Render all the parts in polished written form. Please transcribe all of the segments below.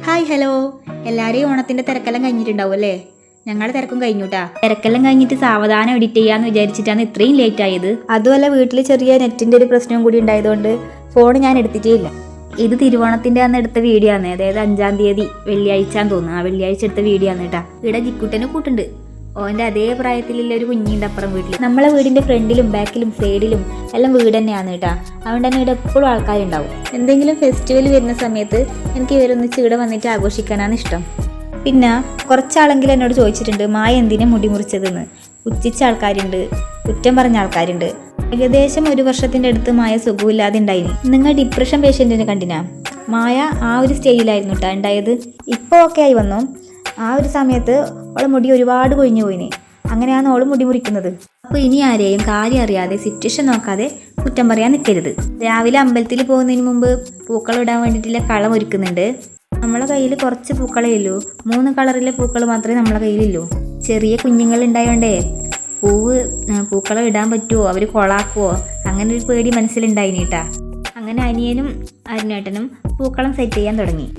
Hi hello, എല്ലാവരെയും ഓണത്തിൻ്റെ തിരക്കെല്ലാം കഴിഞ്ഞിട്ടുണ്ടാവും അല്ലേ? ഞങ്ങളുടെ തിരക്കും കഴിഞ്ഞുട്ടാ. തിരക്കെല്ലാം കഴിഞ്ഞിട്ട് സാവധാനം എഡിറ്റ് ചെയ്യാമെന്ന് വിചാരിച്ചിട്ടാണ് ഇത്രയും ലേറ്റ് ആയത്. അതുമല്ല വീട്ടിൽ ചെറിയ നെറ്റിൻ്റെ ഒരു പ്രശ്നവും കൂടി ഉണ്ടായതുകൊണ്ട് ഫോൺ ഞാൻ എടുത്തിട്ടേ ഇല്ല. ഇത് തിരുവോണത്തിൻ്റെ അന്ന് എടുത്ത വീഡിയോ ആണ്, അതായത് 5-ാം തീയതി വെള്ളിയാഴ്ചയാന്ന് തോന്നുന്നു. ആ വെള്ളിയാഴ്ച എടുത്ത വീഡിയോ ആണ് കേട്ടാ. ഇവിടെ ജിക്കുട്ടന് കൂട്ടുണ്ട്. ഓൻ്റെ അതേ പ്രായത്തിലുള്ള ഒരു കുഞ്ഞിൻ്റെ അപ്പുറം വീട്ടിൽ. നമ്മളെ വീടിൻ്റെ ഫ്രണ്ടിലും ബാക്കിലും സൈഡിലും എല്ലാം വീട് തന്നെയാണ് കേട്ടാ. അതുകൊണ്ട് തന്നെ ഇവിടെ എപ്പോഴും ആൾക്കാരുണ്ടാവും. എന്തെങ്കിലും ഫെസ്റ്റിവൽ വരുന്ന സമയത്ത് എനിക്ക് ഇവരൊന്നിച്ച് ഇവിടെ വന്നിട്ട് ആഘോഷിക്കാനാണ് ഇഷ്ടം. പിന്നെ കുറച്ചാളെങ്കിലും എന്നോട് ചോദിച്ചിട്ടുണ്ട് മായ എന്തിനാ മുടി മുറിച്ചതെന്ന്. പുച്ഛിച്ച ആൾക്കാരുണ്ട്, കുറ്റം പറഞ്ഞ ആൾക്കാരുണ്ട്. ഏകദേശം 1 വർഷത്തിൻ്റെ അടുത്ത് മായ സുഖമില്ലാതെ ഉണ്ടായിന്. നിങ്ങൾ ഡിപ്രഷൻ പേഷ്യൻറ്റിനെ കണ്ടിനാ? മായ ആ ഒരു സ്റ്റേജിലായിരുന്നു കേട്ടോ ഉണ്ടായത്. ഇപ്പോൾ ഓക്കെ ആയി വന്നു. ആ ഒരു സമയത്ത് അവളെ മുടി ഒരുപാട് കൊഴിഞ്ഞു പോയിന്. അങ്ങനെയാണ് അവൾ മുടി മുറിക്കുന്നത്. അപ്പോൾ ഇനി ആരെയും കാര്യം അറിയാതെ സിറ്റുവേഷൻ നോക്കാതെ കുറ്റം പറയാൻ നിൽക്കരുത്. രാവിലെ അമ്പലത്തിൽ പോകുന്നതിന് മുമ്പ് പൂക്കളം ഇടാൻ വേണ്ടിയിട്ടുള്ള കളം ഒരുക്കുന്നുണ്ട്. നമ്മളെ കയ്യിൽ കുറച്ച് പൂക്കളേ ഉള്ളൂ. 3 കളറിലെ പൂക്കൾ മാത്രമേ നമ്മളെ കയ്യിലുള്ളൂ. ചെറിയ കുഞ്ഞുങ്ങൾ ഉണ്ടായോണ്ടേ പൂക്കളം ഇടാൻ പറ്റുമോ, അവർ കൊളാക്കുമോ, അങ്ങനെ ഒരു പേടി മനസ്സിലുണ്ടായിന് കേട്ടാ. അങ്ങനെ അനിയനും അരുണേട്ടനും പൂക്കളം സെറ്റ് ചെയ്യാൻ തുടങ്ങി.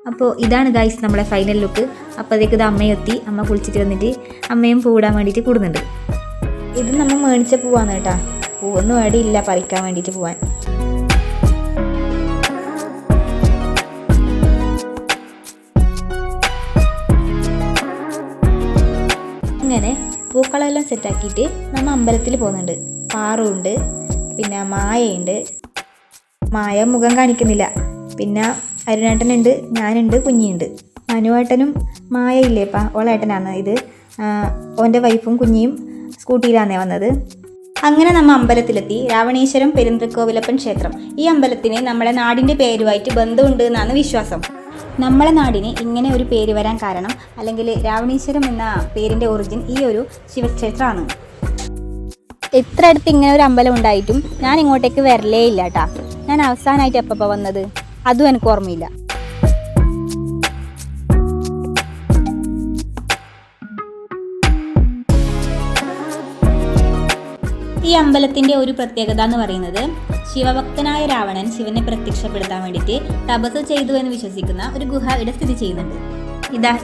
അപ്പോൾ ഇതാണ് ഗൈസ് നമ്മളെ ഫൈനൽ ലുക്ക്. അപ്പോഴത്തേക്ക് ഇത് അമ്മയെത്തി. അമ്മ കുളിച്ചിട്ട് വന്നിട്ട് അമ്മയും പൂവിടാൻ വേണ്ടിയിട്ട് കൂടുന്നുണ്ട്. ഇത് നമ്മൾ മേടിച്ച പൂവാണ് കേട്ടാ. പൂവൊന്നും വേടിയില്ല പറിക്കാൻ വേണ്ടിയിട്ട് പോവാൻ. ഇങ്ങനെ പൂക്കളെല്ലാം സെറ്റാക്കിയിട്ട് നമ്മൾ അമ്പലത്തിൽ പോകുന്നുണ്ട്. പാറുണ്ട്, പിന്നെ മായയുണ്ട്. മായ മുഖം കാണിക്കുന്നില്ല. പിന്നെ അരുണേട്ടനുണ്ട്, ഞാനുണ്ട്, കുഞ്ഞിയുണ്ട്. മനുവേട്ടനും മായ ഇല്ലേപ്പാ, ഓളേട്ടനാണ് ഇത്. ഓൻ്റെ വൈഫും കുഞ്ഞിയും സ്കൂട്ടിയിലാണേ വന്നത്. അങ്ങനെ നമ്മൾ അമ്പലത്തിലെത്തി. രാവണേശ്വരം പെരുന്തൃക്കോവിലപ്പൻ ക്ഷേത്രം. ഈ അമ്പലത്തിന് നമ്മുടെ നാടിൻ്റെ പേരുമായിട്ട് ബന്ധമുണ്ട് എന്നാണ് വിശ്വാസം. നമ്മളെ നാടിന് ഇങ്ങനെ ഒരു പേര് വരാൻ കാരണം, അല്ലെങ്കിൽ രാവണേശ്വരം എന്ന പേരിൻ്റെ ഒറിജിൻ ഈ ഒരു ശിവക്ഷേത്രമാണ്. എത്ര അടുത്ത് ഇങ്ങനെ ഒരു അമ്പലം ഉണ്ടായിട്ടും ഞാൻ ഇങ്ങോട്ടേക്ക് വരലേ ഇല്ല കേട്ടാ. ഞാൻ അവസാനമായിട്ട് എപ്പോൾ വന്നത് അതും എനിക്ക് ഓർമ്മയില്ല. ഈ അമ്പലത്തിൻ്റെ ഒരു പ്രത്യേകത എന്ന് പറയുന്നത്, ശിവഭക്തനായ രാവണൻ ശിവനെ പ്രത്യക്ഷപ്പെടുത്താൻ വേണ്ടിയിട്ട് തപസ് ചെയ്തു എന്ന് വിശ്വസിക്കുന്ന ഒരു ഗുഹ ഇവിടെ സ്ഥിതി ചെയ്യുന്നുണ്ട്.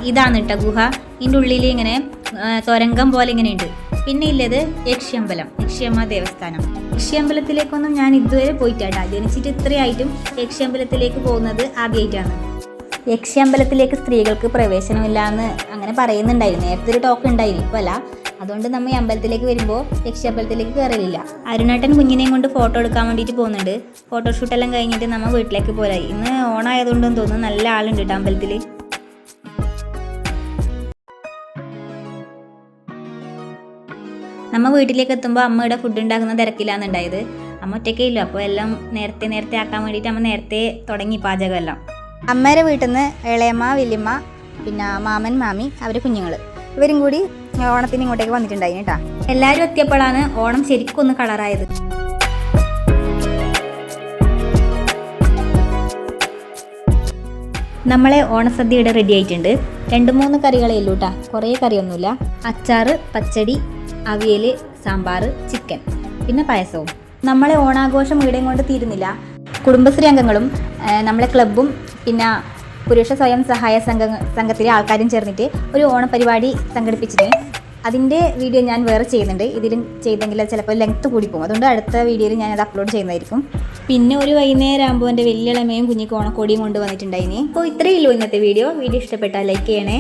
ഇതാണ് കേട്ടോ ഗുഹ. ഇതിൻ്റെ ഉള്ളിൽ ഇങ്ങനെ തുരങ്കം പോലെ ഇങ്ങനെ ഉണ്ട്. പിന്നെ ഇല്ലത് യക്ഷിയമ്പലം, യക്ഷിയമ്മ ദേവസ്ഥാനം. യക്ഷിയമ്പലത്തിലേക്കൊന്നും ഞാൻ ഇതുവരെ പോയിട്ടാ. ജനിച്ചിട്ട് ഇത്രയായിട്ടും യക്ഷിയമ്പലത്തിലേക്ക് പോകുന്നത് ആദ്യമായിട്ടാണ്. യക്ഷിയമ്പലത്തിലേക്ക് സ്ത്രീകൾക്ക് പ്രവേശനമില്ല എന്ന് അങ്ങനെ പറയുന്നുണ്ടായിരുന്നു. നേരത്തെ ഒരു ടോക്ക് ഉണ്ടായിരുന്നു, ഇപ്പോൾ അല്ല. അതുകൊണ്ട് നമ്മൾ ഈ അമ്പലത്തിലേക്ക് വരുമ്പോൾ യക്ഷിയമ്പലത്തിലേക്ക് കയറലില്ല. അരുണേട്ടൻ കുഞ്ഞിനെയും കൊണ്ട് ഫോട്ടോ എടുക്കാൻ വേണ്ടിയിട്ട് പോകുന്നുണ്ട്. ഫോട്ടോഷൂട്ടെല്ലാം കഴിഞ്ഞിട്ട് നമ്മൾ വീട്ടിലേക്ക് പോരായി. ഇന്ന് ഓണായതുകൊണ്ടെന്ന് തോന്നുന്നു നല്ല ആളുണ്ട് കേട്ടോ അമ്പലത്തിൽ. നമ്മൾ വീട്ടിലേക്ക് എത്തുമ്പോൾ അമ്മയുടെ ഫുഡ് ഉണ്ടാക്കുന്ന തിരക്കിലാണ് ഉണ്ടായത്. അമ്മ ഒറ്റയ്ക്കേ ഇല്ല. അപ്പോൾ എല്ലാം നേരത്തെ ആക്കാൻ വേണ്ടിയിട്ട് അമ്മ നേരത്തെ തുടങ്ങി പാചകം എല്ലാം. അമ്മയുടെ വീട്ടിൽ നിന്ന് ഇളയമ്മ, വല്യമ്മ, പിന്നെ മാമൻ, മാമി, അവർ കുഞ്ഞുങ്ങൾ ഇവരും കൂടി ഓണത്തിന് ഇങ്ങോട്ടേക്ക് വന്നിട്ടുണ്ടായി കേട്ടാ. എല്ലാവരും എത്തിയപ്പോഴാണ് ഓണം ശരിക്കും ഒന്ന് കളറായത്. നമ്മളെ ഓണസദ്യ ഇവിടെ റെഡി ആയിട്ടുണ്ട്. 2-3 കറികളേ ഉള്ളൂ കേട്ടാ, കുറേ കറിയൊന്നുമില്ല. അച്ചാറ്, പച്ചടി, അവിയൽ, സാമ്പാർ, ചിക്കൻ, പിന്നെ പായസവും. നമ്മളെ ഓണാഘോഷം ഇവിടെയും കൊണ്ട് തീരുന്നില്ല. കുടുംബശ്രീ അംഗങ്ങളും നമ്മളെ ക്ലബ്ബും പിന്നെ പുരുഷ സ്വയം സഹായ സംഘത്തിലെ ആൾക്കാരും ചേർന്നിട്ട് ഒരു ഓണപരിപാടി സംഘടിപ്പിച്ചിട്ട് അതിൻ്റെ വീഡിയോ ഞാൻ വേറെ ചെയ്യുന്നുണ്ട്. ഇതിലും ചെയ്തെങ്കിൽ ചിലപ്പോൾ ലെങ്ത്ത് കൂടി പോകും. അതുകൊണ്ട് അടുത്ത വീഡിയോയിൽ ഞാനത് അപ്ലോഡ് ചെയ്യുന്നതായിരിക്കും. പിന്നെ ഒരു വൈകുന്നേരം ആകുമ്പോൾ എൻ്റെ വലിയ ഇളമയും കുഞ്ഞിക്ക് ഓണക്കോടിയും കൊണ്ട് വന്നിട്ടുണ്ടായിനി. അപ്പോൾ ഇത്രയേ ഉള്ളൂ ഇന്നത്തെ വീഡിയോ. ഇഷ്ടപ്പെട്ടാൽ ലൈക്ക് ചെയ്യണേ.